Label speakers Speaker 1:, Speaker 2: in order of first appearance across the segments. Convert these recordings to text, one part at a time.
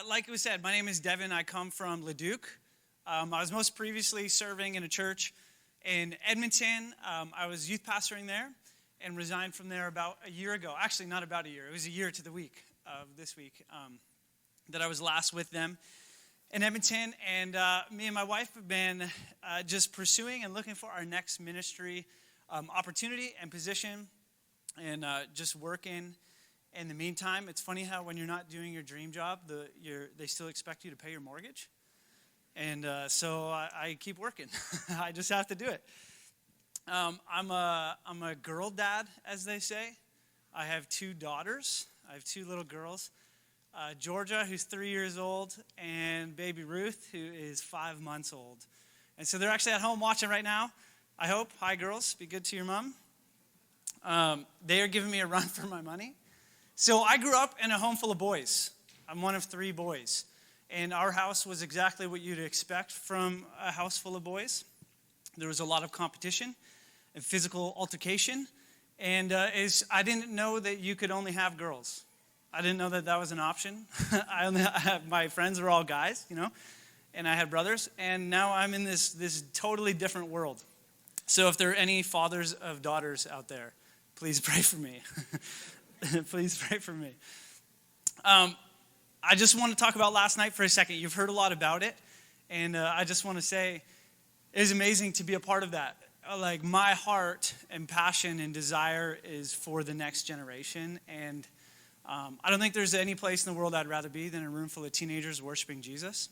Speaker 1: Like we said, my name is Devan. I come from Leduc. I was most previously serving in a church in Edmonton. I was youth pastoring there and resigned from there about a year ago. Actually, not about a year. It was a year to the week of this week that I was last with them in Edmonton. And me and my wife have been just pursuing and looking for our next ministry opportunity and position and just working. In the meantime, it's funny how when you're not doing your dream job, they still expect you to pay your mortgage. And so I keep working. I just have to do it. I'm a girl dad, as they say. I have two daughters. I have two little girls. Georgia, who's 3 years old, and baby Ruth, who is 5 months old. And so they're actually at home watching right now, I hope. Hi, girls. Be good to your mom. They are giving me a run for my money. So I grew up in a home full of boys. I'm one of 3 boys. And our house was exactly what you'd expect from a house full of boys. There was a lot of competition and physical altercation. And I didn't know that you could only have girls. I didn't know that was an option. My friends were all guys, and I had brothers. And now I'm in this totally different world. So if there are any fathers of daughters out there, please pray for me. Please pray for me. I just want to talk about last night for a second. You've heard a lot about it, and I just want to say it is amazing to be a part of that. Like, my heart and passion and desire is for the next generation, and I don't think there's any place in the world I'd rather be than a room full of teenagers worshiping Jesus.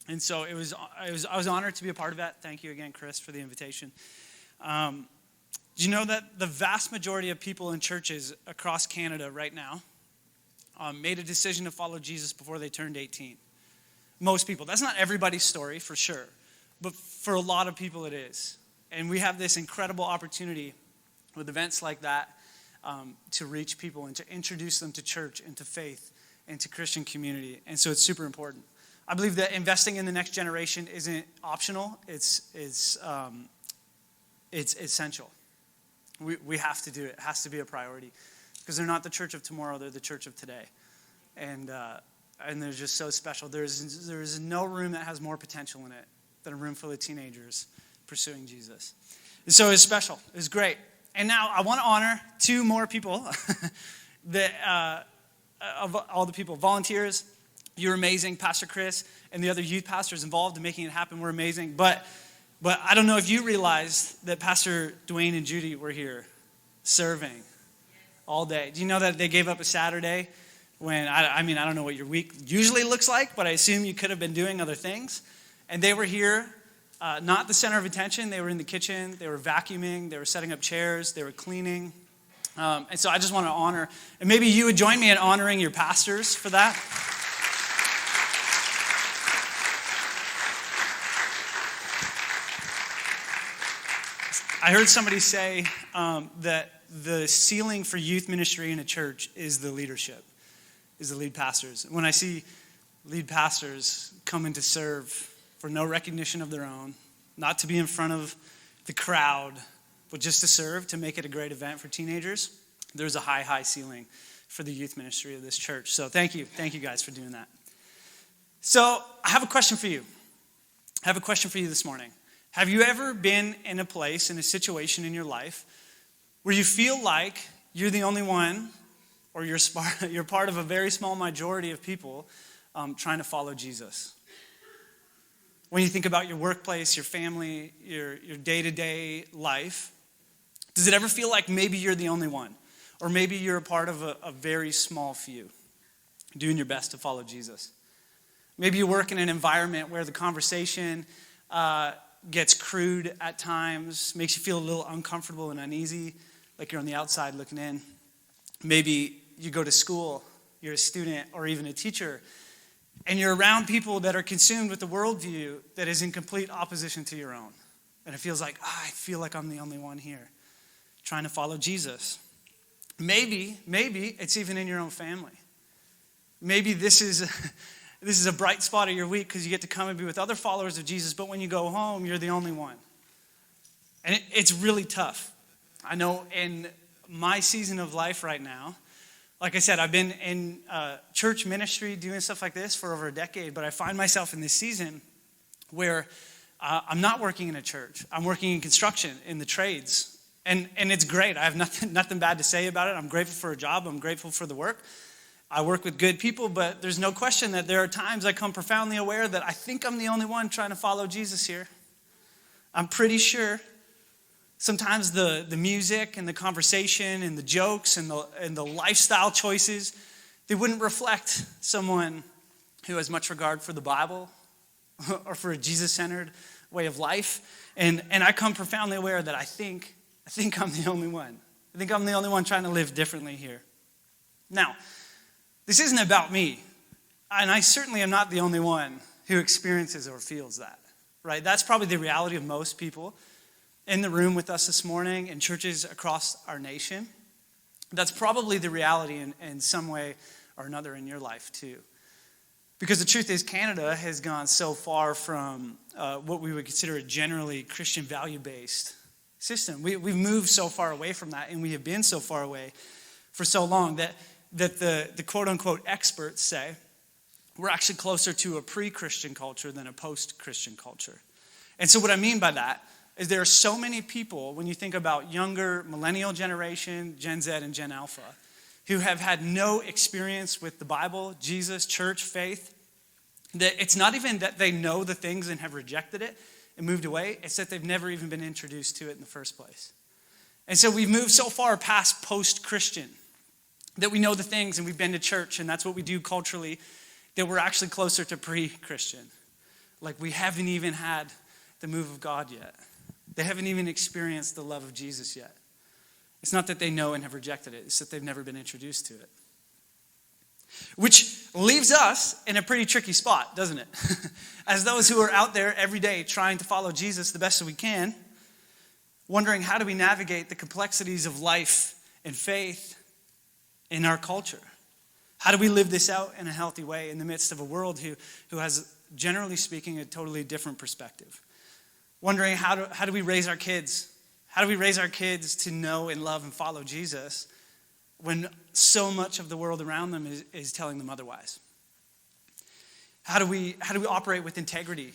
Speaker 1: And so I was honored to be a part of that. Thank you again, Chris, for the invitation. Do you know that the vast majority of people in churches across Canada right now made a decision to follow Jesus before they turned 18? Most people. That's not everybody's story, for sure. But for a lot of people, it is. And we have this incredible opportunity with events like that to reach people and to introduce them to church and to faith and to Christian community. And so it's super important. I believe that investing in the next generation isn't optional. It's essential. We have to do it. It has to be a priority because they're not the church of tomorrow. They're the church of today. And they're just so special. There's no room that has more potential in it than a room full of teenagers pursuing Jesus. And so it's special. It's great. And now I want to honor 2 more people that of all the people, volunteers. You're amazing. Pastor Chris and the other youth pastors involved in making it happen were amazing. But I don't know if you realized that Pastor Dwayne and Judy were here serving all day. Do you know that they gave up a Saturday when, I don't know what your week usually looks like, but I assume you could have been doing other things. And they were here, not the center of attention. They were in the kitchen. They were vacuuming. They were setting up chairs. They were cleaning. And so I just want to honor, and maybe you would join me in honoring your pastors for that. I heard somebody say that the ceiling for youth ministry in a church is the leadership, is the lead pastors. When I see lead pastors coming to serve for no recognition of their own, not to be in front of the crowd, but just to serve, to make it a great event for teenagers, there's a high ceiling for the youth ministry of this church. So thank you guys for doing that. So I have a question for you. This morning. Have you ever been in a place, in a situation in your life where you feel like you're the only one or you're part of a very small majority of people trying to follow Jesus? When you think about your workplace, your family, your day-to-day life, does it ever feel like maybe you're the only one? Or maybe you're a part of a very small few doing your best to follow Jesus? Maybe you work in an environment where the conversation gets crude at times, makes you feel a little uncomfortable and uneasy, like you're on the outside looking in. Maybe you go to school, you're a student or even a teacher, and you're around people that are consumed with a worldview that is in complete opposition to your own. And it feels like, I feel like I'm the only one here trying to follow Jesus. Maybe it's even in your own family. Maybe this is a bright spot of your week because you get to come and be with other followers of Jesus, but when you go home, you're the only one. And it's really tough. I know in my season of life right now, Like I said, I've been in church ministry doing stuff like this for over a decade, but I find myself in this season where I'm not working in a church. I'm working in construction, in the trades. And it's great. I have nothing bad to say about it. I'm grateful for a job. I'm grateful for the work. I work with good people, but there's no question that there are times I come profoundly aware that I think I'm the only one trying to follow Jesus here. I'm pretty sure. Sometimes the music and the conversation and the jokes and the lifestyle choices, they wouldn't reflect someone who has much regard for the Bible or for a Jesus-centered way of life. And I come profoundly aware that I think I'm the only one. I think I'm the only one trying to live differently here. Now, this isn't about me. And I certainly am not the only one who experiences or feels that, right? That's probably the reality of most people in the room with us this morning in churches across our nation. That's probably the reality in some way or another in your life too. Because the truth is, Canada has gone so far from what we would consider a generally Christian value-based system. We've moved so far away from that, and we have been so far away for so long that the quote-unquote experts say we're actually closer to a pre-Christian culture than a post-Christian culture. And so what I mean by that is there are so many people, when you think about younger millennial generation, Gen Z and Gen Alpha, who have had no experience with the Bible, Jesus, church, faith, that it's not even that they know the things and have rejected it and moved away, it's that they've never even been introduced to it in the first place. And so we've moved so far past post-Christian that we know the things and we've been to church and that's what we do culturally, that we're actually closer to pre-Christian. Like we haven't even had the move of God yet. They haven't even experienced the love of Jesus yet. It's not that they know and have rejected it. It's that they've never been introduced to it. Which leaves us in a pretty tricky spot, doesn't it? As those who are out there every day trying to follow Jesus the best that we can, wondering how do we navigate the complexities of life and faith in our culture? How do we live this out in a healthy way in the midst of a world who has, generally speaking, a totally different perspective? Wondering how do we raise our kids? How do we raise our kids to know and love and follow Jesus when so much of the world around them is telling them otherwise? How do we operate with integrity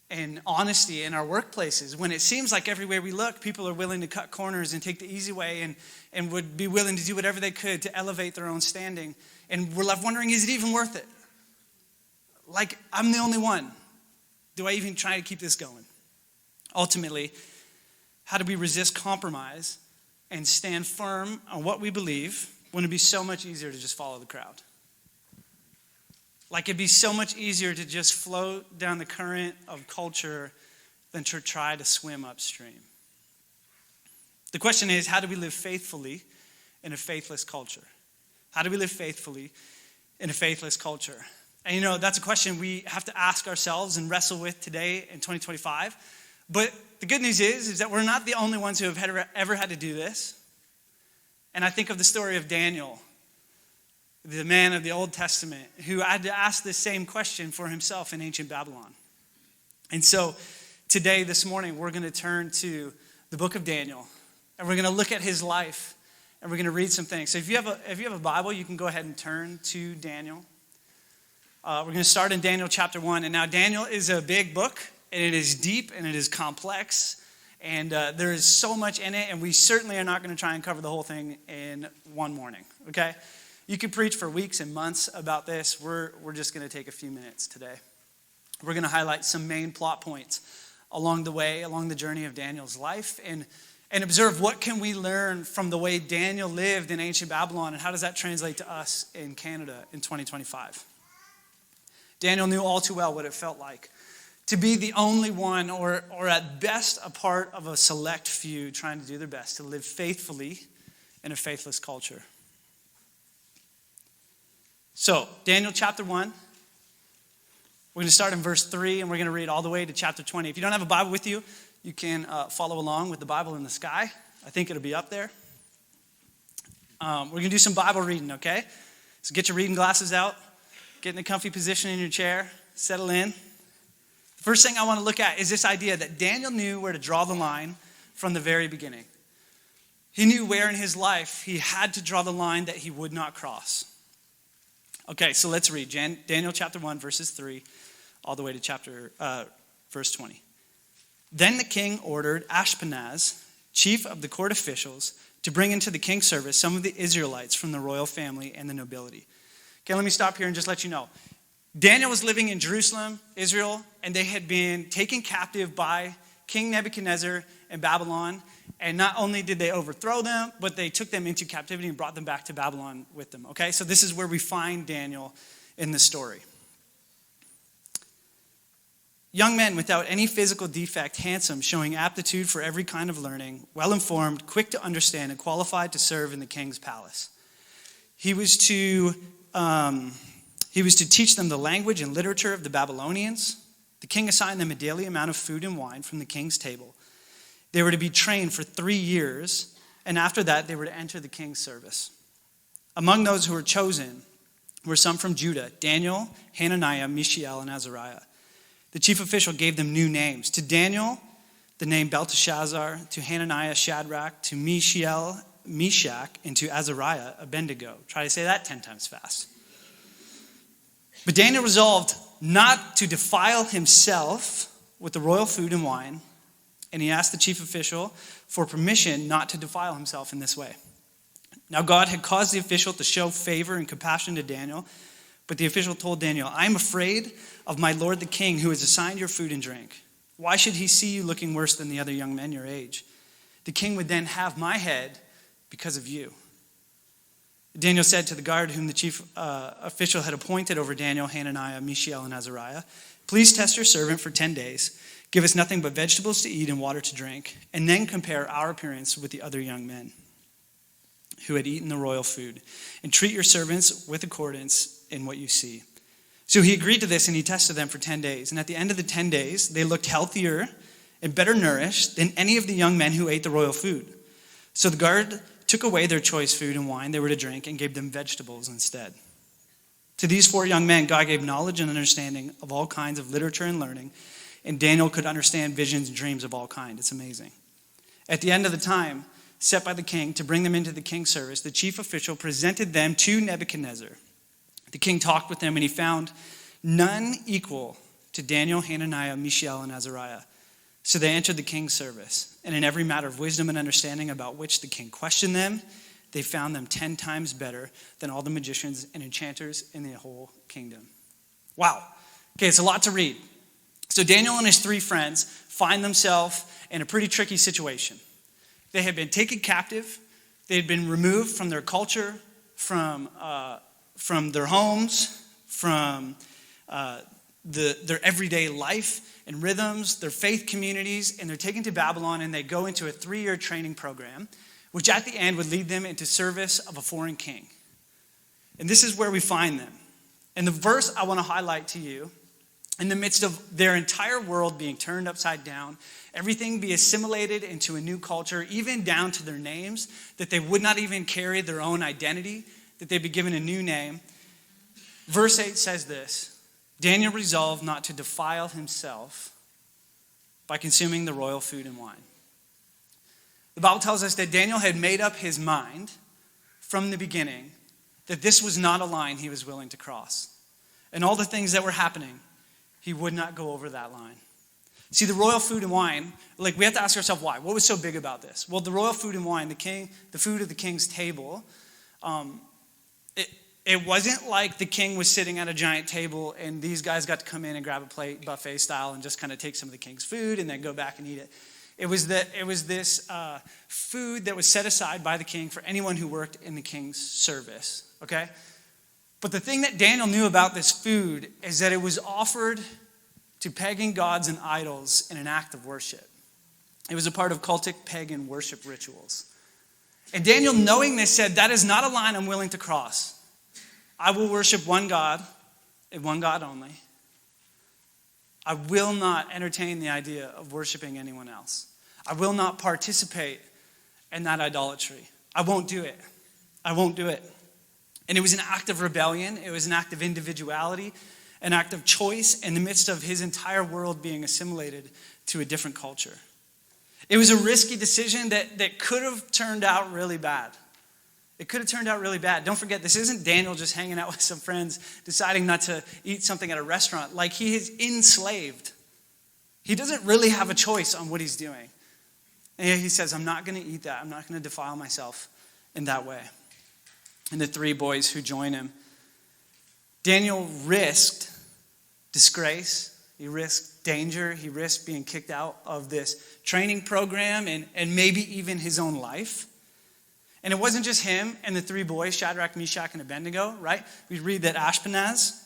Speaker 1: and honesty in our workplaces when it seems like everywhere we look, people are willing to cut corners and take the easy way and would be willing to do whatever they could to elevate their own standing? And we're left wondering, is it even worth it? Like, I'm the only one. Do I even try to keep this going? Ultimately, how do we resist compromise and stand firm on what we believe when it'd be so much easier to just follow the crowd? Like it'd be so much easier to just float down the current of culture than to try to swim upstream. The question is, how do we live faithfully in a faithless culture? How do we live faithfully in a faithless culture? And that's a question we have to ask ourselves and wrestle with today in 2025. But the good news is that we're not the only ones who have ever had to do this. And I think of the story of Daniel, the man of the Old Testament, who had to ask this same question for himself in ancient Babylon. And so today, this morning, we're going to turn to the book of Daniel, and we're going to look at his life, and we're going to read some things. So if you have a Bible, you can go ahead and turn to Daniel. We're going to start in Daniel chapter 1. And now Daniel is a big book, and it is deep, and it is complex, and there is so much in it, and we certainly are not going to try and cover the whole thing in one morning, okay? You could preach for weeks and months about this. We're just going to take a few minutes today. We're going to highlight some main plot points along the way, along the journey of Daniel's life, and observe what can we learn from the way Daniel lived in ancient Babylon, and how does that translate to us in Canada in 2025. Daniel knew all too well what it felt like to be the only one, or at best a part of a select few trying to do their best to live faithfully in a faithless culture. So, Daniel chapter 1, we're going to start in verse 3, and we're going to read all the way to chapter 20. If you don't have a Bible with you, you can follow along with the Bible in the sky. I think it'll be up there. We're going to do some Bible reading, okay? So get your reading glasses out, get in a comfy position in your chair, settle in. First thing I want to look at is this idea that Daniel knew where to draw the line from the very beginning. He knew where in his life he had to draw the line that he would not cross. Okay, so let's read Daniel chapter 1, verses 3, all the way to verse 20. Then the king ordered Ashpenaz, chief of the court officials, to bring into the king's service some of the Israelites from the royal family and the nobility. Okay, let me stop here and just let you know. Daniel was living in Jerusalem, Israel, and they had been taken captive by King Nebuchadnezzar in Babylon. And not only did they overthrow them, but they took them into captivity and brought them back to Babylon with them. Okay, so this is where we find Daniel in the story. Young men without any physical defect, handsome, showing aptitude for every kind of learning, well-informed, quick to understand, and qualified to serve in the king's palace. He was to teach them the language and literature of the Babylonians. The king assigned them a daily amount of food and wine from the king's table. They were to be trained for 3 years, and after that, they were to enter the king's service. Among those who were chosen were some from Judah: Daniel, Hananiah, Mishael, and Azariah. The chief official gave them new names. To Daniel, the name Belteshazzar; to Hananiah, Shadrach; to Mishael, Meshach; and to Azariah, Abednego. Try to say that 10 times fast. But Daniel resolved not to defile himself with the royal food and wine, and he asked the chief official for permission not to defile himself in this way. Now God had caused the official to show favor and compassion to Daniel, but the official told Daniel, "I am afraid of my lord the king, who has assigned your food and drink. Why should he see you looking worse than the other young men your age? The king would then have my head because of you." Daniel said to the guard whom the chief official had appointed over Daniel, Hananiah, Mishael, and Azariah, "Please test your servant for 10 days. Give us nothing but vegetables to eat and water to drink, and then compare our appearance with the other young men who had eaten the royal food. And treat your servants with accordance in what you see." So he agreed to this, and he tested them for 10 days. And at the end of the 10 days, they looked healthier and better nourished than any of the young men who ate the royal food. So the guard took away their choice food and wine they were to drink and gave them vegetables instead. To these 4 young men, God gave knowledge and understanding of all kinds of literature and learning, and Daniel could understand visions and dreams of all kinds. It's amazing. At the end of the time set by the king to bring them into the king's service, the chief official presented them to Nebuchadnezzar. The king talked with them, and he found none equal to Daniel, Hananiah, Mishael, and Azariah. So they entered the king's service, and in every matter of wisdom and understanding about which the king questioned them, they found them 10 times better than all the magicians and enchanters in the whole kingdom. Wow. Okay, it's a lot to read. So Daniel and his 3 friends find themselves in a pretty tricky situation. They had been taken captive. They had been removed from their culture, from their homes, from their everyday life and rhythms, their faith communities, and they're taken to Babylon, and they go into a 3-year training program, which at the end would lead them into service of a foreign king. And this is where we find them. And the verse I want to highlight to you, in the midst of their entire world being turned upside down, everything be assimilated into a new culture, even down to their names, that they would not even carry their own identity, that they'd be given a new name. Verse 8 says this: Daniel resolved not to defile himself by consuming the royal food and wine. The Bible tells us that Daniel had made up his mind from the beginning that this was not a line he was willing to cross. And all the things that were happening, he would not go over that line. See, the royal food and wine, like, we have to ask ourselves why. What was so big about this? Well, the royal food and wine, the food at the king's table, it wasn't like the king was sitting at a giant table and these guys got to come in and grab a plate buffet style and just kind of take some of the king's food and then go back and eat it. It was this food that was set aside by the king for anyone who worked in the king's service, okay? But the thing that Daniel knew about this food is that it was offered to pagan gods and idols in an act of worship. It was a part of cultic pagan worship rituals. And Daniel, knowing this, said, that is not a line I'm willing to cross. I will worship one God and one God only. I will not entertain the idea of worshiping anyone else. I will not participate in that idolatry. I won't do it. I won't do it. And it was an act of rebellion. It was an act of individuality, an act of choice in the midst of his entire world being assimilated to a different culture. It was a risky decision that could have turned out really bad. It could have turned out really bad. Don't forget, this isn't Daniel just hanging out with some friends, deciding not to eat something at a restaurant. Like, he is enslaved. He doesn't really have a choice on what he's doing. And he says, I'm not going to eat that. I'm not going to defile myself in that way. And the three boys who join him. Daniel risked disgrace. He risked danger. He risked being kicked out of this training program and maybe even his own life. And it wasn't just him and the three boys, Shadrach, Meshach, and Abednego, right? We read that Ashpenaz,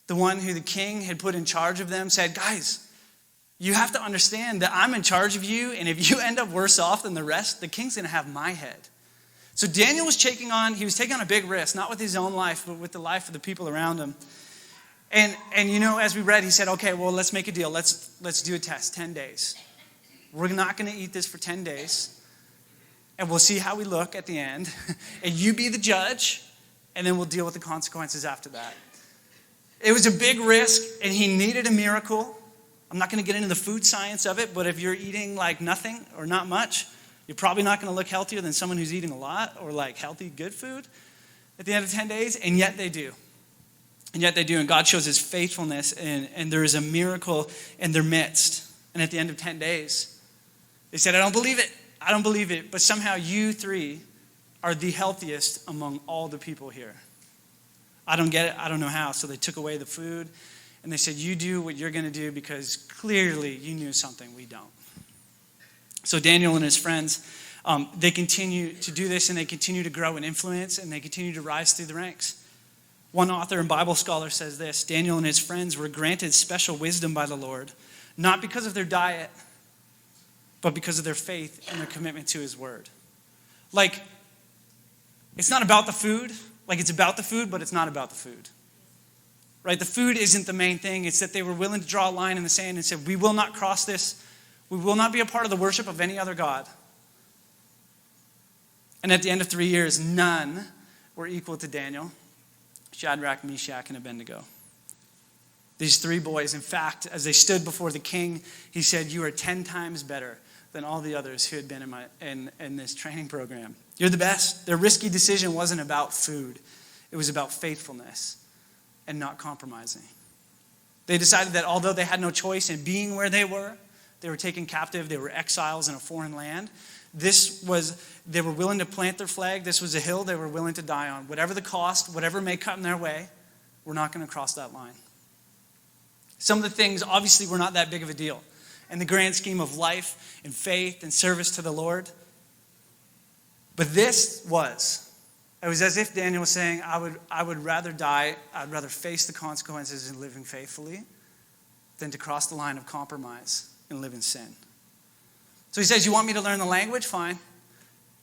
Speaker 1: the one who the king had put in charge of them, said, guys, you have to understand that I'm in charge of you, and if you end up worse off than the rest, the king's going to have my head. So Daniel was taking on a big risk, not with his own life, but with the life of the people around him. And as we read, he said, okay, well, let's make a deal. Let's do a test, 10 days. We're not going to eat this for 10 days. And we'll see how we look at the end. And you be the judge, and then we'll deal with the consequences after that. It was a big risk, and he needed a miracle. I'm not going to get into the food science of it, but if you're eating like nothing or not much, you're probably not going to look healthier than someone who's eating a lot or like healthy, good food at the end of 10 days, and yet they do. And God shows his faithfulness, and there is a miracle in their midst. And at the end of 10 days, they said, I don't believe it, but somehow you three are the healthiest among all the people here. I don't get it. I don't know how. So they took away the food, and they said, you do what you're going to do because clearly you knew something we don't. So Daniel and his friends, they continue to do this, and they continue to grow in influence, and they continue to rise through the ranks. One author and Bible scholar says this: Daniel and his friends were granted special wisdom by the Lord, not because of their diet, but because of their faith and their commitment to his word. Like, it's not about the food. Like, it's about the food, but it's not about the food. Right? The food isn't the main thing. It's that they were willing to draw a line in the sand and said, we will not cross this. We will not be a part of the worship of any other god. And at the end of 3 years, none were equal to Daniel, Shadrach, Meshach, and Abednego. These three boys, in fact, as they stood before the king, he said, you are 10 times better than all the others who had been in this training program. You're the best. Their risky decision wasn't about food. It was about faithfulness and not compromising. They decided that although they had no choice in being where they were taken captive, they were exiles in a foreign land. They were willing to plant their flag. This was a hill they were willing to die on. Whatever the cost, whatever may come their way, we're not going to cross that line. Some of the things obviously were not that big of a deal in the grand scheme of life and faith and service to the Lord. But this was. It was as if Daniel was saying, I would rather die, I'd rather face the consequences in living faithfully than to cross the line of compromise and live in sin. So he says, you want me to learn the language? Fine.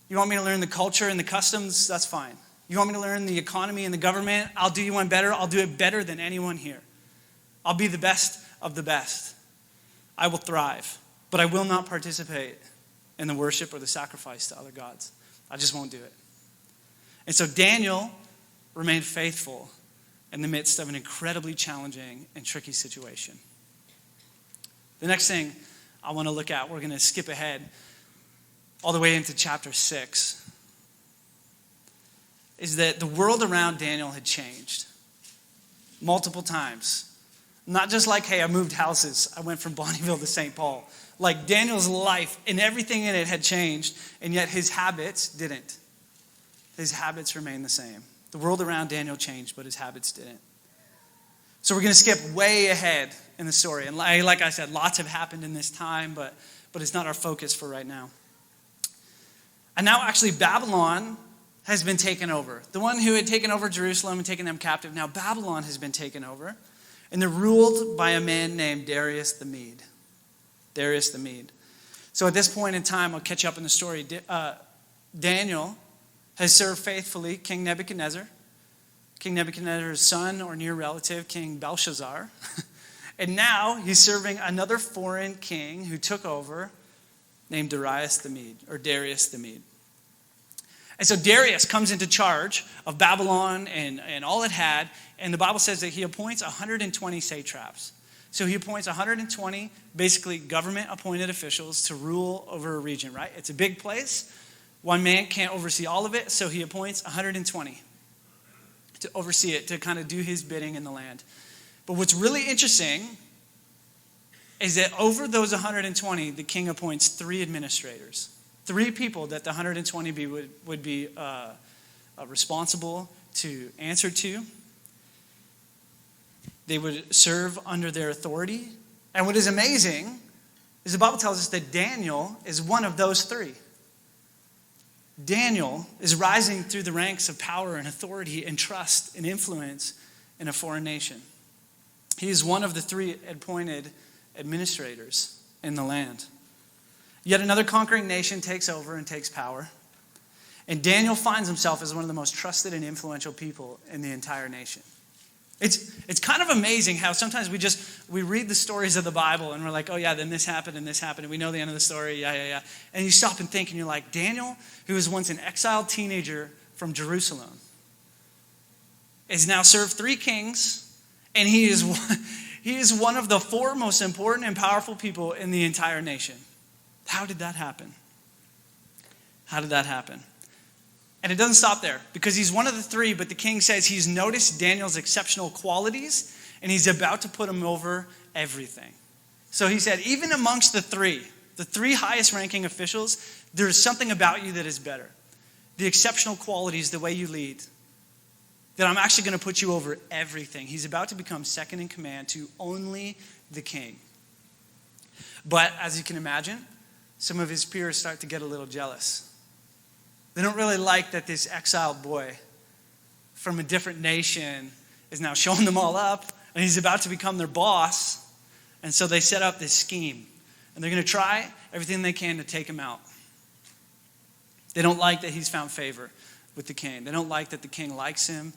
Speaker 1: You want me to learn the culture and the customs? That's fine. You want me to learn the economy and the government? I'll do you one better. I'll do it better than anyone here. I'll be the best of the best. I will thrive, but I will not participate in the worship or the sacrifice to other gods. I just won't do it. And so Daniel remained faithful in the midst of an incredibly challenging and tricky situation. The next thing I want to look at, we're going to skip ahead all the way into chapter 6, is that the world around Daniel had changed multiple times. Not just like, hey, I moved houses. I went from Bonnieville to St. Paul. Like, Daniel's life and everything in it had changed, and yet his habits didn't. His habits remained the same. The world around Daniel changed, but his habits didn't. So we're going to skip way ahead in the story. And like I said, lots have happened in this time, but it's not our focus for right now. And now actually Babylon has been taken over. The one who had taken over Jerusalem and taken them captive, now Babylon has been taken over. And they're ruled by a man named Darius the Mede. Darius the Mede. So at this point in time, I'll catch up in the story. Daniel has served faithfully King Nebuchadnezzar, King Nebuchadnezzar's son or near relative, King Belshazzar. And now he's serving another foreign king who took over named Darius the Mede. And so Darius comes into charge of Babylon and all it had. And the Bible says that he appoints 120 satraps. So he appoints 120, basically government-appointed officials to rule over a region, right? It's a big place. One man can't oversee all of it, so he appoints 120 to oversee it, to kind of do his bidding in the land. But what's really interesting is that over those 120, the king appoints 3 administrators, 3 people that the 120 would be responsible to answer to. They would serve under their authority. And what is amazing is the Bible tells us that Daniel is one of those 3. Daniel is rising through the ranks of power and authority and trust and influence in a foreign nation. He is one of the 3 appointed administrators in the land. Yet another conquering nation takes over and takes power. And Daniel finds himself as one of the most trusted and influential people in the entire nation. It's kind of amazing how sometimes we read the stories of the Bible and we're like, oh yeah, then this happened and we know the end of the story, yeah. And you stop and think and you're like, Daniel, who was once an exiled teenager from Jerusalem, is now served 3 kings, and he is one of the 4 most important and powerful people in the entire nation. How did that happen? How did that happen? And it doesn't stop there, because he's one of the 3, but the king says he's noticed Daniel's exceptional qualities, and he's about to put him over everything. So he said, even amongst the 3 highest ranking officials, there's something about you that is better. The exceptional qualities, the way you lead, that I'm actually going to put you over everything. He's about to become second in command to only the king. But as you can imagine, some of his peers start to get a little jealous. They don't really like that this exiled boy from a different nation is now showing them all up, and he's about to become their boss. And so they set up this scheme, and they're going to try everything they can to take him out. They don't like that he's found favor with the king. They don't like that the king likes him.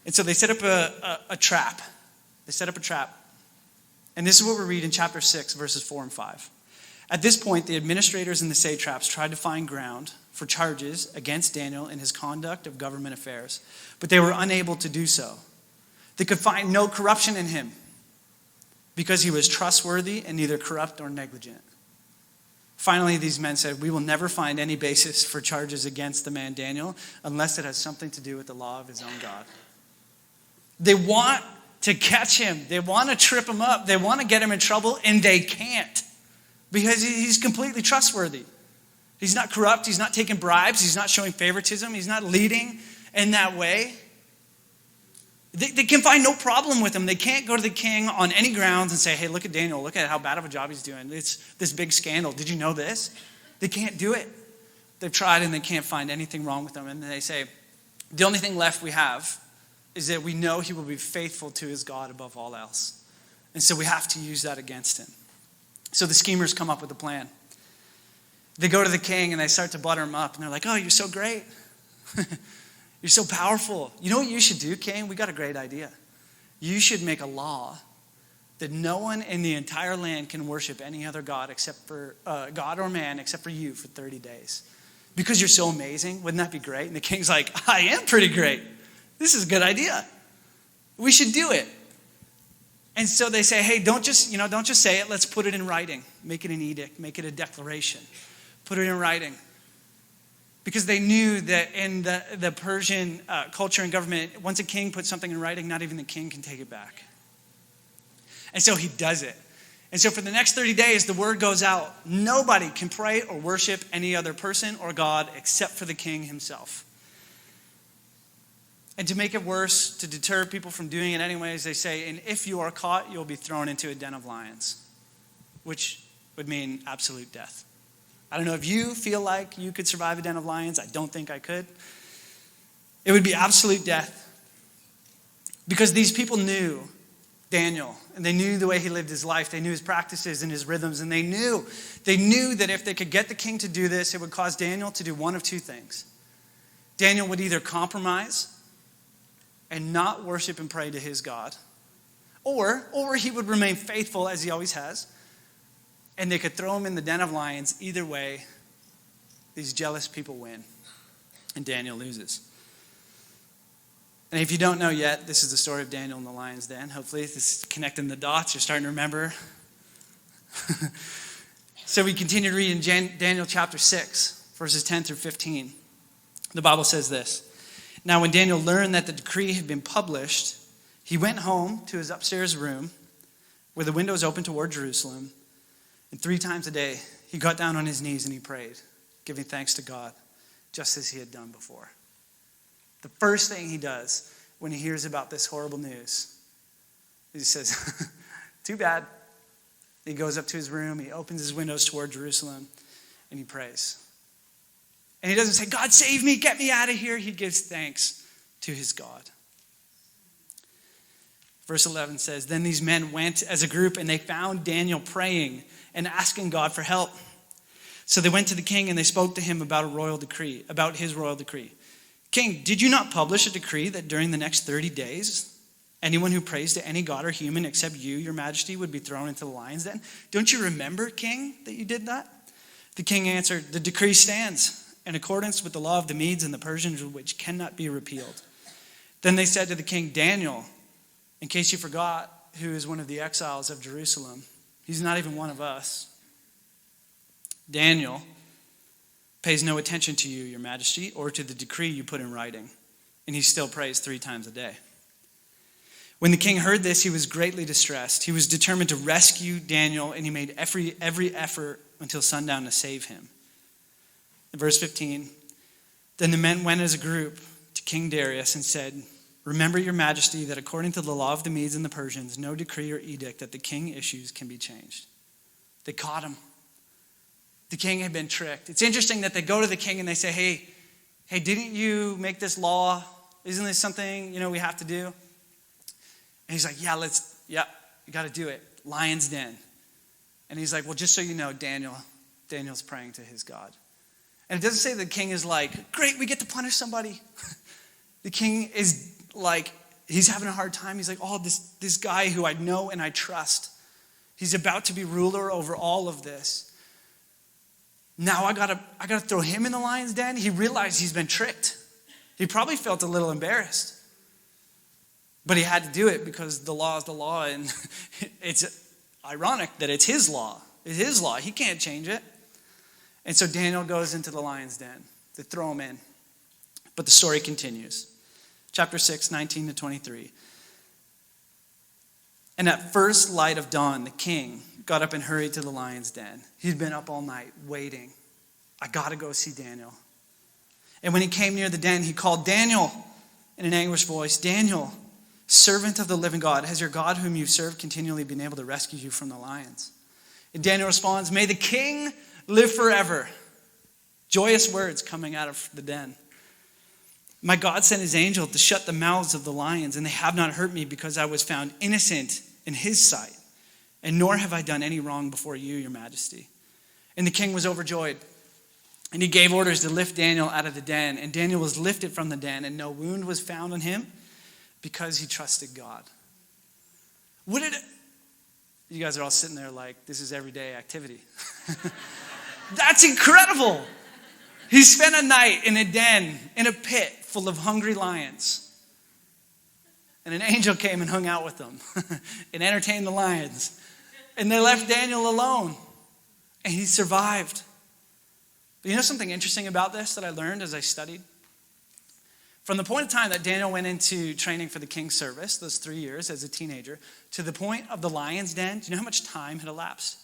Speaker 1: And so they set up a trap. They set up a trap. And this is what we read in chapter 6, verses 4 and 5. At this point, the administrators and the satraps tried to find ground for charges against Daniel in his conduct of government affairs, but they were unable to do so. They could find no corruption in him because he was trustworthy and neither corrupt nor negligent. Finally, these men said, we will never find any basis for charges against the man Daniel unless it has something to do with the law of his own God. They want to catch him. They want to trip him up. They want to get him in trouble, and they can't because he's completely trustworthy. He's not corrupt. He's not taking bribes. He's not showing favoritism. He's not leading in that way. They can find no problem with him. They can't go to the king on any grounds and say, hey, look at Daniel. Look at how bad of a job he's doing. It's this big scandal. Did you know this? They can't do it. They've tried and they can't find anything wrong with him. And they say, the only thing left we have is that we know he will be faithful to his God above all else. And so we have to use that against him. So the schemers come up with a plan. They go to the king and they start to butter him up. And they're like, oh, you're so great. You're so powerful. You know what you should do, king? We got a great idea. You should make a law that no one in the entire land can worship any other God except for God or man except for you for 30 days. Because you're so amazing. Wouldn't that be great? And the king's like, I am pretty great. This is a good idea. We should do it. And so they say, hey, don't just say it. Let's put it in writing. Make it an edict. Make it a declaration. Put it in writing. Because they knew that in the Persian culture and government, once a king puts something in writing, not even the king can take it back. And so he does it. And so for the next 30 days, the word goes out. Nobody can pray or worship any other person or God except for the king himself. And to make it worse, to deter people from doing it anyways, they say, and if you are caught, you'll be thrown into a den of lions, which would mean absolute death. I don't know if you feel like you could survive a den of lions. I don't think I could. It would be absolute death. Because these people knew Daniel, and they knew the way he lived his life. They knew his practices and his rhythms, and they knew that if they could get the king to do this, it would cause Daniel to do one of two things. Daniel would either compromise and not worship and pray to his God, or he would remain faithful as he always has, and they could throw him in the den of lions. Either way, these jealous people win, and Daniel loses. And if you don't know yet, this is the story of Daniel in the lion's den. Hopefully this is connecting the dots. You're starting to remember. So we continue to read in Daniel chapter 6, verses 10 through 15. The Bible says this. Now when Daniel learned that the decree had been published, he went home to his upstairs room where the windows opened toward Jerusalem. And 3 times a day, he got down on his knees and he prayed, giving thanks to God, just as he had done before. The first thing he does when he hears about this horrible news, he says, too bad. He goes up to his room, he opens his windows toward Jerusalem, and he prays. And he doesn't say, God, save me, get me out of here. He gives thanks to his God. Verse 11 says, then these men went as a group, and they found Daniel praying and asking God for help. So they went to the king, and they spoke to him about his royal decree. King, did you not publish a decree that during the next 30 days, anyone who prays to any god or human except you, your majesty, would be thrown into the lion's den? Don't you remember, king, that you did that? The king answered, the decree stands in accordance with the law of the Medes and the Persians, which cannot be repealed. Then they said to the king, Daniel, in case you forgot, who is one of the exiles of Jerusalem, he's not even one of us. Daniel pays no attention to you, your majesty, or to the decree you put in writing, and he still prays 3 times a day. When the king heard this, he was greatly distressed. He was determined to rescue Daniel, and he made every effort until sundown to save him. In verse 15, then the men went as a group to King Darius and said, remember, your majesty, that according to the law of the Medes and the Persians, no decree or edict that the king issues can be changed. They caught him. The king had been tricked. It's interesting that they go to the king and they say, hey, didn't you make this law? Isn't this something, we have to do? And he's like, yeah, you got to do it. Lion's den. And he's like, well, just so you know, Daniel's praying to his God. And it doesn't say the king is like, great, we get to punish somebody. The king is like, he's having a hard time. He's like, oh, this guy who I know and I trust, he's about to be ruler over all of this. Now I gotta throw him in the lion's den. He realized he's been tricked. He probably felt a little embarrassed. But he had to do it because the law is the law, and it's ironic that it's his law. It's his law. He can't change it. And so Daniel goes into the lion's den. They throw him in. But the story continues. Chapter 6, 19 to 23. And at first light of dawn, the king got up and hurried to the lion's den. He'd been up all night waiting. I got to go see Daniel. And when he came near the den, he called Daniel in an anguished voice, Daniel, servant of the living God, has your God whom you serve continually been able to rescue you from the lions? And Daniel responds, may the king live forever. Joyous words coming out of the den. My God sent his angel to shut the mouths of the lions, and they have not hurt me because I was found innocent in his sight. And nor have I done any wrong before you, your majesty. And the king was overjoyed. And he gave orders to lift Daniel out of the den. And Daniel was lifted from the den, and no wound was found on him because he trusted God. You guys are all sitting there like, this is everyday activity. That's incredible. He spent a night in a den, in a pit full of hungry lions. And an angel came and hung out with them and entertained the lions. And they left Daniel alone. And he survived. But you know something interesting about this that I learned as I studied? From the point of time that Daniel went into training for the king's service, those 3 years as a teenager, to the point of the lion's den, do you know how much time had elapsed?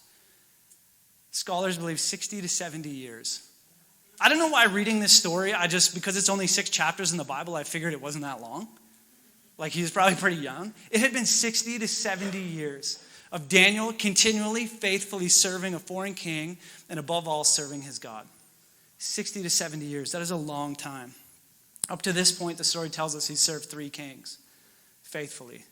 Speaker 1: Scholars believe 60 to 70 years. I don't know why reading this story, because it's only 6 chapters in the Bible, I figured it wasn't that long. Like he was probably pretty young. It had been 60 to 70 years of Daniel continually, faithfully serving a foreign king, and above all, serving his God. 60 to 70 years, that is a long time. Up to this point, the story tells us he served 3 kings faithfully.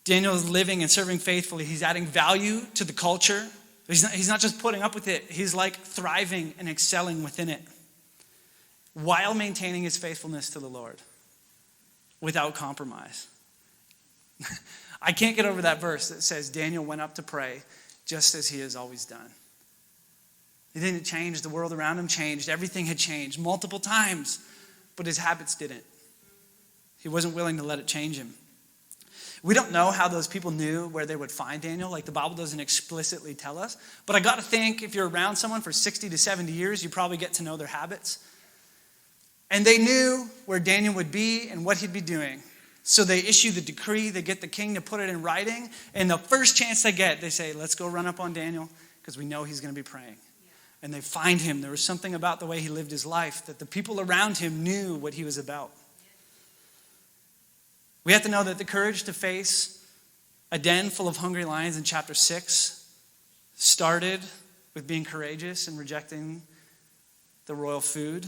Speaker 1: Daniel is living and serving faithfully. He's adding value to the culture. He's not just putting up with it. He's like thriving and excelling within it while maintaining his faithfulness to the Lord without compromise. I can't get over that verse that says Daniel went up to pray just as he has always done. He didn't change. The world around him changed. Everything had changed multiple times, but his habits didn't. He wasn't willing to let it change him. We don't know how those people knew where they would find Daniel. Like, the Bible doesn't explicitly tell us. But I got to think, if you're around someone for 60 to 70 years, you probably get to know their habits. And they knew where Daniel would be and what he'd be doing. So they issue the decree. They get the king to put it in writing. And the first chance they get, they say, let's go run up on Daniel because we know he's going to be praying. And they find him. There was something about the way he lived his life that the people around him knew what he was about. We have to know that the courage to face a den full of hungry lions in chapter 6 started with being courageous and rejecting the royal food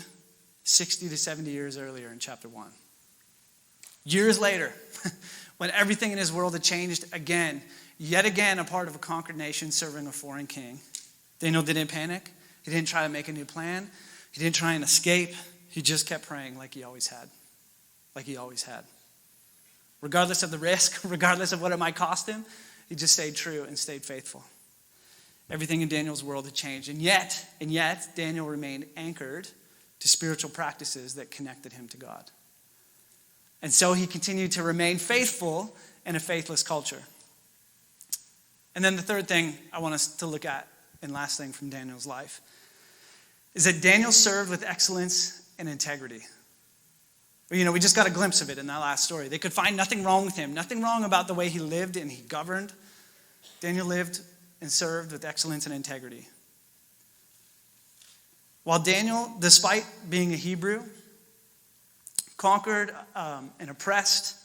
Speaker 1: 60 to 70 years earlier in chapter 1. Years later, when everything in his world had changed again, yet again a part of a conquered nation serving a foreign king, Daniel didn't panic. He didn't try to make a new plan. He didn't try and escape. He just kept praying like he always had. Like he always had. Regardless of the risk, regardless of what it might cost him, he just stayed true and stayed faithful. Everything in Daniel's world had changed. And yet, Daniel remained anchored to spiritual practices that connected him to God. And so he continued to remain faithful in a faithless culture. And then the third thing I want us to look at, and last thing from Daniel's life, is that Daniel served with excellence and integrity. We just got a glimpse of it in that last story. They could find nothing wrong with him, nothing wrong about the way he lived and he governed. Daniel lived and served with excellence and integrity. While Daniel, despite being a Hebrew, conquered and oppressed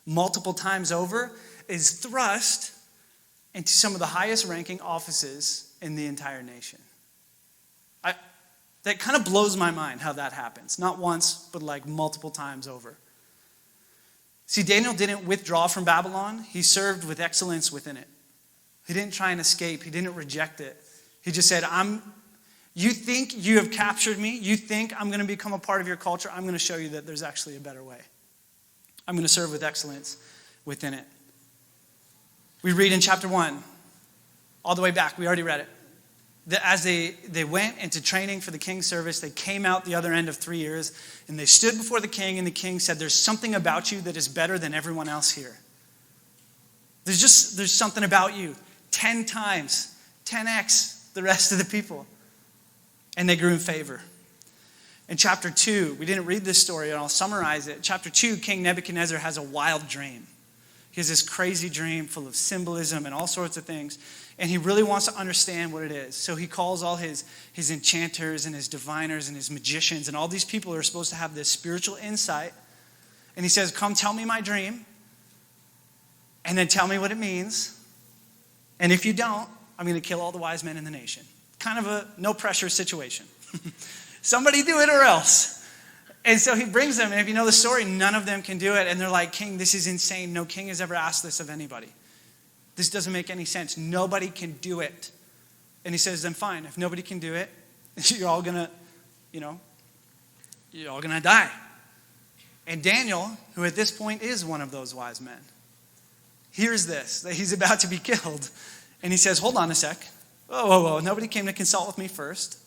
Speaker 1: multiple times over, is thrust into some of the highest ranking offices in the entire nation. That kind of blows my mind how that happens. Not once, but like multiple times over. See, Daniel didn't withdraw from Babylon. He served with excellence within it. He didn't try and escape. He didn't reject it. He just said, you think you have captured me? You think I'm going to become a part of your culture? I'm going to show you that there's actually a better way. I'm going to serve with excellence within it. We read in chapter 1, all the way back, we already read it. That as they went into training for the king's service, they came out the other end of 3 years, and they stood before the king, and the king said, there's something about you that is better than everyone else here. There's something about you. 10 times, 10x the rest of the people. And they grew in favor. In chapter 2, we didn't read this story, and I'll summarize it. Chapter 2, King Nebuchadnezzar has a wild dream. He has this crazy dream full of symbolism and all sorts of things. And he really wants to understand what it is. So he calls all his enchanters and his diviners and his magicians and all these people who are supposed to have this spiritual insight. And he says, come tell me my dream. And then tell me what it means. And if you don't, I'm going to kill all the wise men in the nation. Kind of a no pressure situation. Somebody do it or else. And so he brings them, and if you know the story, none of them can do it. And they're like, King, this is insane. No king has ever asked this of anybody. This doesn't make any sense. Nobody can do it. And he says, then fine. If nobody can do it, you're all gonna die. And Daniel, who at this point is one of those wise men, hears this, that he's about to be killed. And he says, hold on a sec. Whoa. Nobody came to consult with me first.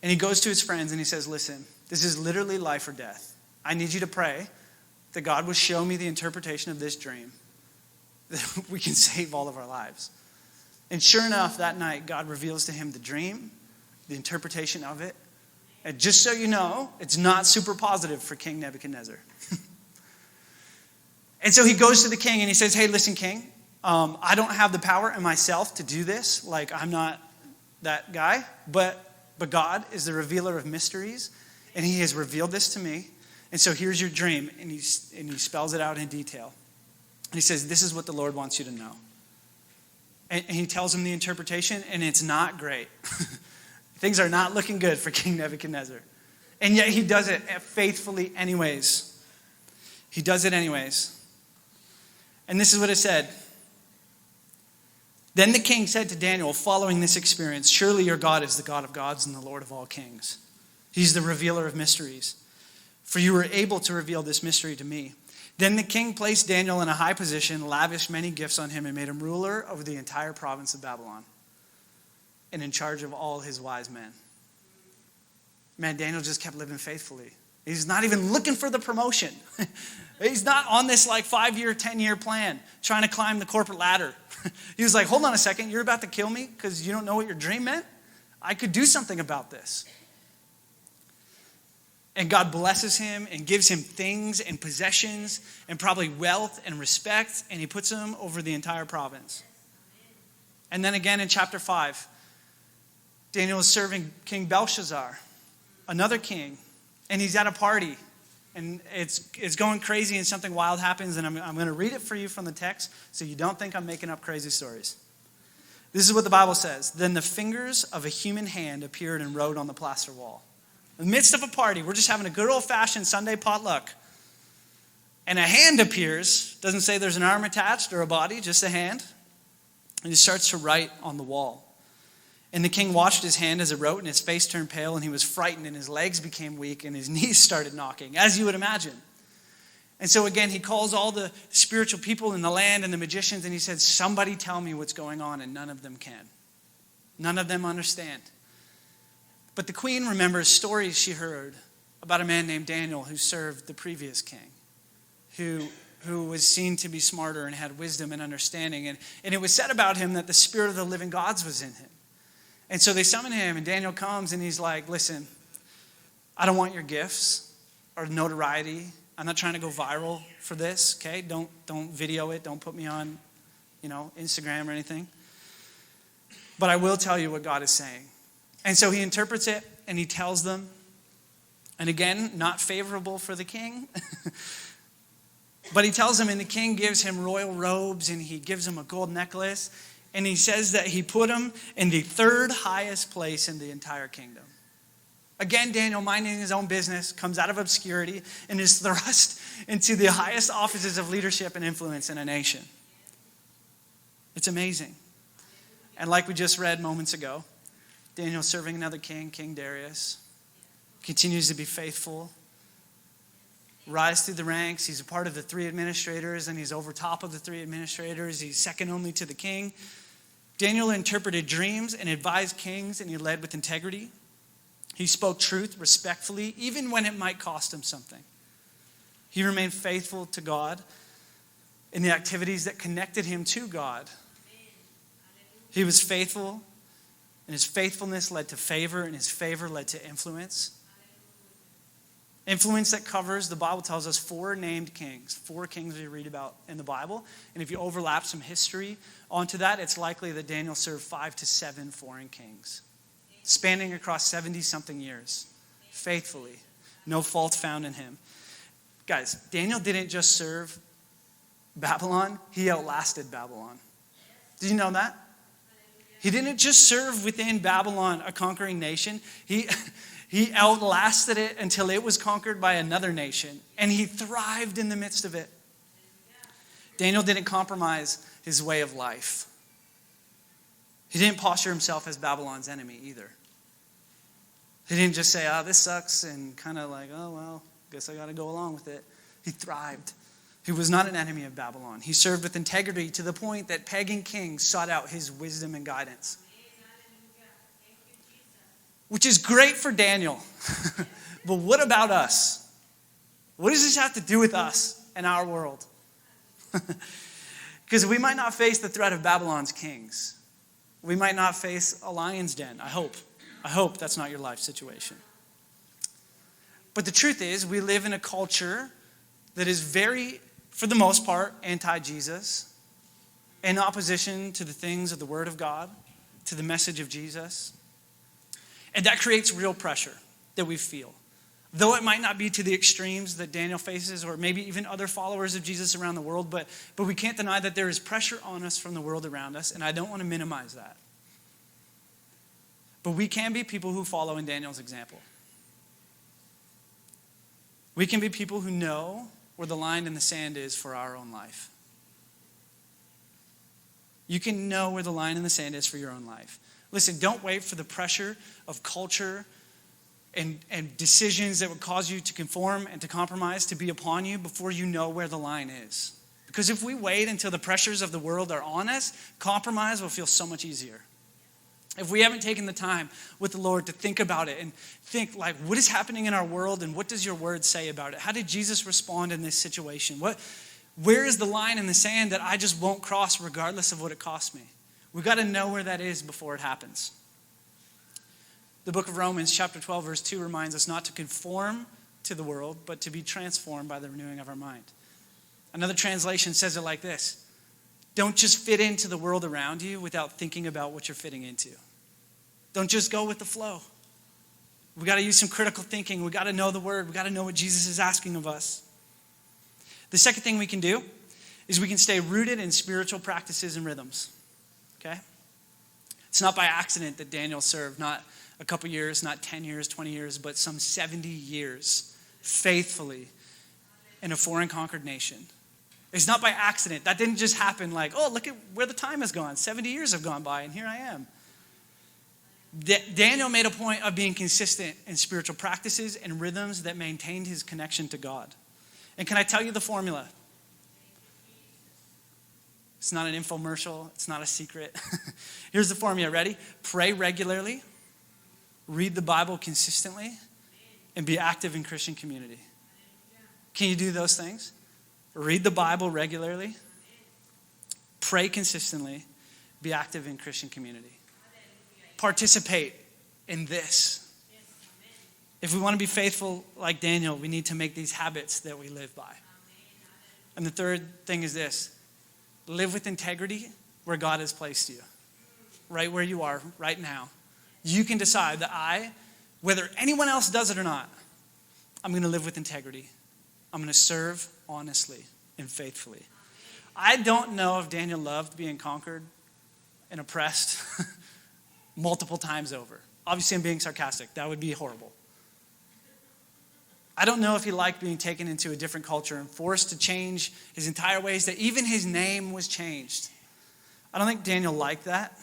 Speaker 1: And he goes to his friends and he says, listen, this is literally life or death. I need you to pray that God will show me the interpretation of this dream, that we can save all of our lives. And sure enough, that night, God reveals to him the dream, the interpretation of it. And just so you know, it's not super positive for King Nebuchadnezzar. And so he goes to the king and he says, hey, listen, king, I don't have the power in myself to do this. Like, I'm not that guy, but God is the revealer of mysteries, and he has revealed this to me. And so here's your dream, and he spells it out in detail. And he says, this is what the Lord wants you to know. And he tells him the interpretation, and it's not great. Things are not looking good for King Nebuchadnezzar. And yet he does it faithfully anyways. He does it anyways. And this is what it said. Then the king said to Daniel, following this experience, surely your God is the God of gods and the Lord of all kings. He's the revealer of mysteries. For you were able to reveal this mystery to me. Then the king placed Daniel in a high position, lavished many gifts on him, and made him ruler over the entire province of Babylon and in charge of all his wise men. Man, Daniel just kept living faithfully. He's not even looking for the promotion. He's not on this like 5-year, 10-year plan trying to climb the corporate ladder. He was like, hold on a second, you're about to kill me because you don't know what your dream meant? I could do something about this. And God blesses him and gives him things and possessions and probably wealth and respect, and he puts them over the entire province. And then again in chapter 5, Daniel is serving King Belshazzar, another king, and he's at a party. And it's going crazy and something wild happens, and I'm going to read it for you from the text so you don't think I'm making up crazy stories. This is what the Bible says. Then the fingers of a human hand appeared and wrote on the plaster wall. In the midst of a party, we're just having a good old-fashioned Sunday potluck. And a hand appears, doesn't say there's an arm attached or a body, just a hand. And he starts to write on the wall. And the king watched his hand as it wrote, and his face turned pale, and he was frightened, and his legs became weak, and his knees started knocking, as you would imagine. And so again, he calls all the spiritual people in the land and the magicians, and he said, somebody tell me what's going on, and none of them can. None of them understand. But the queen remembers stories she heard about a man named Daniel who served the previous king, who was seen to be smarter and had wisdom and understanding. And it was said about him that the spirit of the living gods was in him. And so they summon him, and Daniel comes, and he's like, listen, I don't want your gifts or notoriety. I'm not trying to go viral for this, okay? Don't video it. Don't put me on, Instagram or anything. But I will tell you what God is saying. And so he interprets it, and he tells them. And again, not favorable for the king. But he tells them, and the king gives him royal robes, and he gives him a gold necklace. And he says that he put him in the third highest place in the entire kingdom. Again, Daniel, minding his own business, comes out of obscurity and is thrust into the highest offices of leadership and influence in a nation. It's amazing. And like we just read moments ago, Daniel serving another king, King Darius, continues to be faithful, rise through the ranks. He's a part of the 3 administrators, and he's over top of the 3 administrators. He's second only to the king. Daniel interpreted dreams and advised kings, and he led with integrity. He spoke truth respectfully, even when it might cost him something. He remained faithful to God in the activities that connected him to God. He was faithful, and his faithfulness led to favor, and his favor led to influence. Influence that covers, the Bible tells us, 4 named kings. 4 kings we read about in the Bible. And if you overlap some history onto that, it's likely that Daniel served 5 to 7 foreign kings, spanning across 70-something years, faithfully. No fault found in him. Guys, Daniel didn't just serve Babylon, he outlasted Babylon. Did you know that? He didn't just serve within Babylon, a conquering nation. He outlasted it until it was conquered by another nation, and he thrived in the midst of it. Daniel didn't compromise his way of life. He didn't posture himself as Babylon's enemy either. He didn't just say, this sucks, and kind of like, oh, well, guess I got to go along with it. He thrived. He was not an enemy of Babylon. He served with integrity to the point that pagan kings sought out his wisdom and guidance. Which is great for Daniel. But what about us? What does this have to do with us and our world? Because we might not face the threat of Babylon's kings. We might not face a lion's den. I hope that's not your life situation. But the truth is, we live in a culture that is very, for the most part, anti-Jesus, in opposition to the things of the Word of God, to the message of Jesus. And that creates real pressure that we feel. Though it might not be to the extremes that Daniel faces, or maybe even other followers of Jesus around the world, but we can't deny that there is pressure on us from the world around us, and I don't want to minimize that. But we can be people who follow in Daniel's example. We can be people who know where the line in the sand is for our own life. You can know where the line in the sand is for your own life. Listen, don't wait for the pressure of culture and decisions that would cause you to conform and to compromise to be upon you before you know where the line is. Because if we wait until the pressures of the world are on us, compromise will feel so much easier. If we haven't taken the time with the Lord to think about it and think, like, what is happening in our world and what does your word say about it? How did Jesus respond in this situation? Where is the line in the sand that I just won't cross regardless of what it costs me? We've got to know where that is before it happens. The book of Romans, chapter 12, verse 2 reminds us not to conform to the world, but to be transformed by the renewing of our mind. Another translation says it like this: don't just fit into the world around you without thinking about what you're fitting into. Don't just go with the flow. We got to use some critical thinking. We got to know the word. We got to know what Jesus is asking of us. The second thing we can do is we can stay rooted in spiritual practices and rhythms. Okay? It's not by accident that Daniel served not a couple years, not 10 years, 20 years, but some 70 years faithfully in a foreign conquered nation. It's not by accident. That didn't just happen like, oh, look at where the time has gone. 70 years have gone by and here I am. Daniel made a point of being consistent in spiritual practices and rhythms that maintained his connection to God. And can I tell you the formula? It's not an infomercial. It's not a secret. Here's the formula. Ready? Pray regularly, read the Bible consistently, and be active in Christian community. Can you do those things? Read the Bible regularly, pray consistently, be active in Christian community. Participate in this. If we want to be faithful like Daniel, we need to make these habits that we live by. And the third thing is this: live with integrity where God has placed you. Right where you are, right now. You can decide that whether anyone else does it or not, I'm going to live with integrity. I'm going to serve honestly and faithfully. I don't know if Daniel loved being conquered and oppressed multiple times over. Obviously, I'm being sarcastic. That would be horrible. I don't know if he liked being taken into a different culture and forced to change his entire ways, that even his name was changed. I don't think Daniel liked that.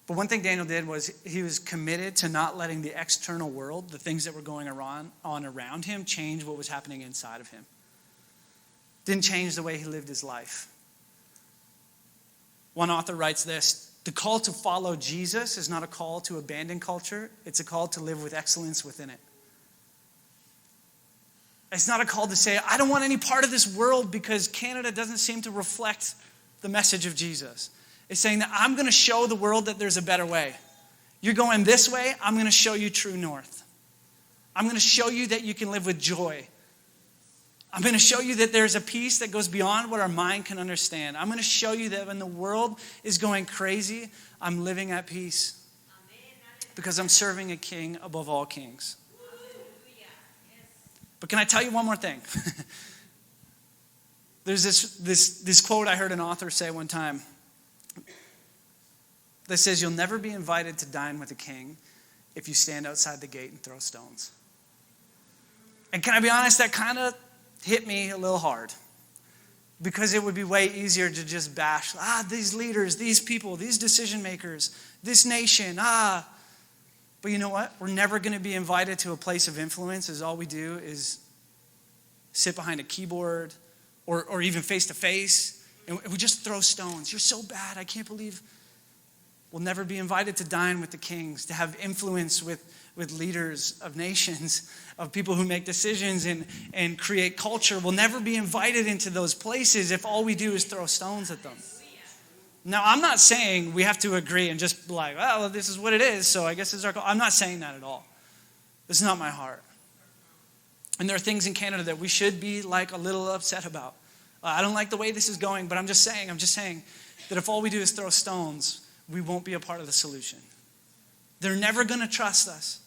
Speaker 1: But one thing Daniel did was he was committed to not letting the external world, the things that were going on around him, change what was happening inside of him. Didn't change the way he lived his life. One author writes this: the call to follow Jesus is not a call to abandon culture. It's a call to live with excellence within it. It's not a call to say, I don't want any part of this world because Canada doesn't seem to reflect the message of Jesus. It's saying that I'm going to show the world that there's a better way. You're going this way, I'm going to show you true north. I'm going to show you that you can live with joy. I'm going to show you that there's a peace that goes beyond what our mind can understand. I'm going to show you that when the world is going crazy, I'm living at peace because I'm serving a king above all kings. But can I tell you one more thing? There's this quote I heard an author say one time that says, you'll never be invited to dine with a king if you stand outside the gate and throw stones. And can I be honest, that kind of hit me a little hard, because it would be way easier to just bash, these leaders, these people, these decision makers, this nation, But you know what? We're never going to be invited to a place of influence as all we do is sit behind a keyboard or even face to face, and we just throw stones. You're so bad. I can't believe. We'll never be invited to dine with the kings, to have influence with leaders of nations, of people who make decisions and create culture. We'll never be invited into those places if all we do is throw stones at them. Now, I'm not saying we have to agree and just be like, well, this is what it is, so I guess it's our call. I'm not saying that at all. This is not my heart. And there are things in Canada that we should be like a little upset about. I don't like the way this is going, but I'm just saying that if all we do is throw stones, we won't be a part of the solution. They're never going to trust us.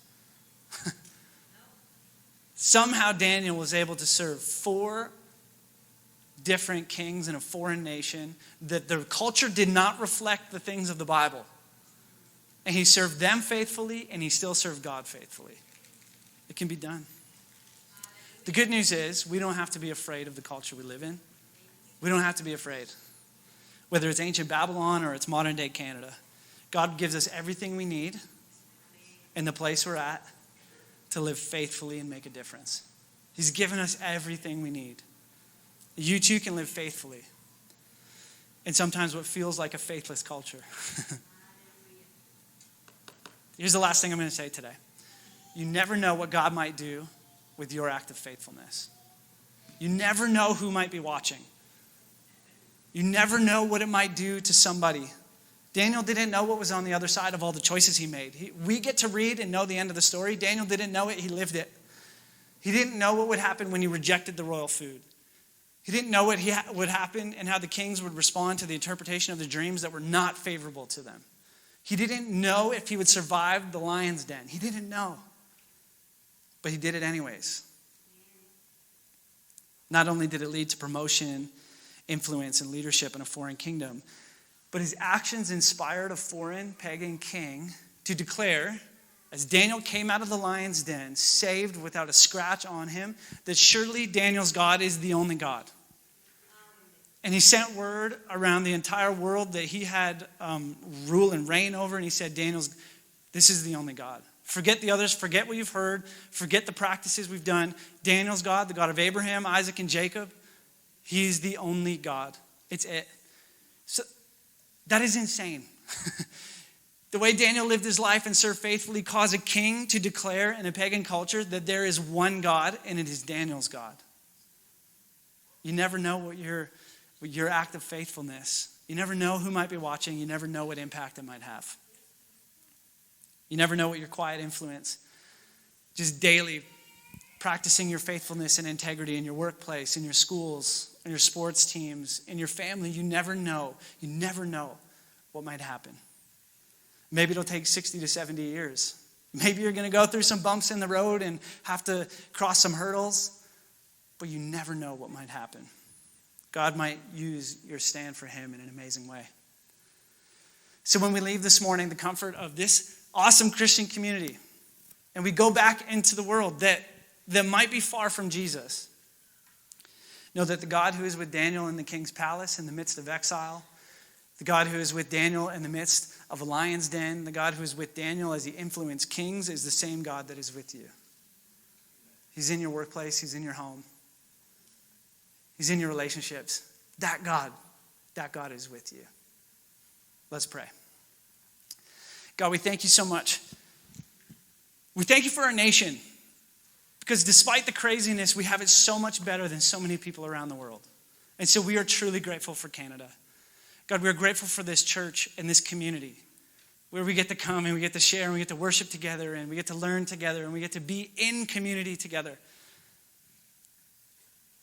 Speaker 1: Somehow Daniel was able to serve 4 different kings in a foreign nation that their culture did not reflect the things of the Bible. And he served them faithfully, and he still served God faithfully. It can be done. The good news is we don't have to be afraid of the culture we live in. We don't have to be afraid. Whether it's ancient Babylon or it's modern day Canada, God gives us everything we need in the place we're at to live faithfully and make a difference. He's given us everything we need. You too can live faithfully. in sometimes what feels like a faithless culture. Here's the last thing I'm going to say today. You never know what God might do with your act of faithfulness. You never know who might be watching. You never know what it might do to somebody. Daniel didn't know what was on the other side of all the choices he made. We get to read and know the end of the story. Daniel didn't know it. He lived it. He didn't know what would happen when he rejected the royal food. He didn't know what would happen and how the kings would respond to the interpretation of the dreams that were not favorable to them. He didn't know if he would survive the lion's den. He didn't know. But he did it anyways. Not only did it lead to promotion, influence, and leadership in a foreign kingdom, but his actions inspired a foreign pagan king to declare, as Daniel came out of the lion's den, saved without a scratch on him, that surely Daniel's God is the only God. And he sent word around the entire world that he had rule and reign over, and he said, this is the only God. Forget the others, forget what you've heard, forget the practices we've done. Daniel's God, the God of Abraham, Isaac, and Jacob, he's the only God. It's it. So that is insane. The way Daniel lived his life and served faithfully caused a king to declare in a pagan culture that there is one God, and it is Daniel's God. You never know what your act of faithfulness, you never know who might be watching, you never know what impact it might have. You never know what your quiet influence, just daily practicing your faithfulness and integrity in your workplace, in your schools, in your sports teams, in your family, you never know what might happen. Maybe it'll take 60 to 70 years. Maybe you're going to go through some bumps in the road and have to cross some hurdles, but you never know what might happen. God might use your stand for him in an amazing way. So when we leave this morning, the comfort of this awesome Christian community, and we go back into the world that might be far from Jesus, know that the God who is with Daniel in the king's palace in the midst of exile, the God who is with Daniel in the midst of a lion's den, the God who is with Daniel as he influenced kings is the same God that is with you. He's in your workplace. He's in your home. He's in your relationships. That God is with you. Let's pray. God, we thank you so much. We thank you for our nation, because despite the craziness, we have it so much better than so many people around the world. And so we are truly grateful for Canada. God, we are grateful for this church and this community where we get to come and we get to share and we get to worship together and we get to learn together and we get to be in community together.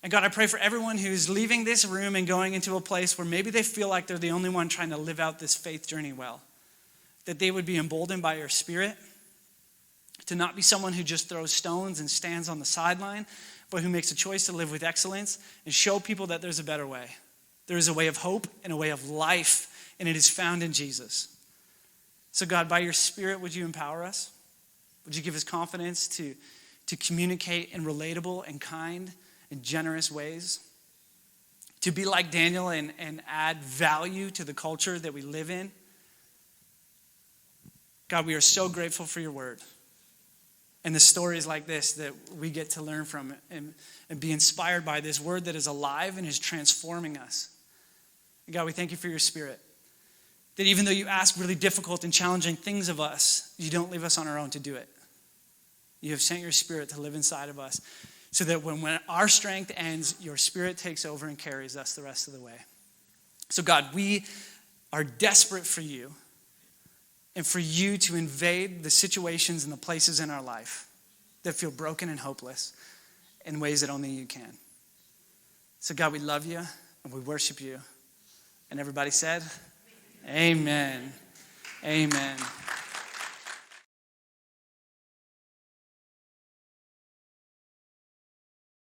Speaker 1: And God, I pray for everyone who's leaving this room and going into a place where maybe they feel like they're the only one trying to live out this faith journey well, that they would be emboldened by your Spirit to not be someone who just throws stones and stands on the sideline, but who makes a choice to live with excellence and show people that there's a better way. There is a way of hope and a way of life, and it is found in Jesus. So God, by your Spirit, would you empower us? Would you give us confidence to communicate in relatable and kind and generous ways? To be like Daniel and add value to the culture that we live in? God, we are so grateful for your word. And the stories like this that we get to learn from and be inspired by this word that is alive and is transforming us. And God, we thank you for your Spirit. That even though you ask really difficult and challenging things of us, you don't leave us on our own to do it. You have sent your Spirit to live inside of us so that when our strength ends, your Spirit takes over and carries us the rest of the way. So God, we are desperate for you and for you to invade the situations and the places in our life that feel broken and hopeless in ways that only you can. So God, we love you and we worship you. And everybody said, amen. Amen.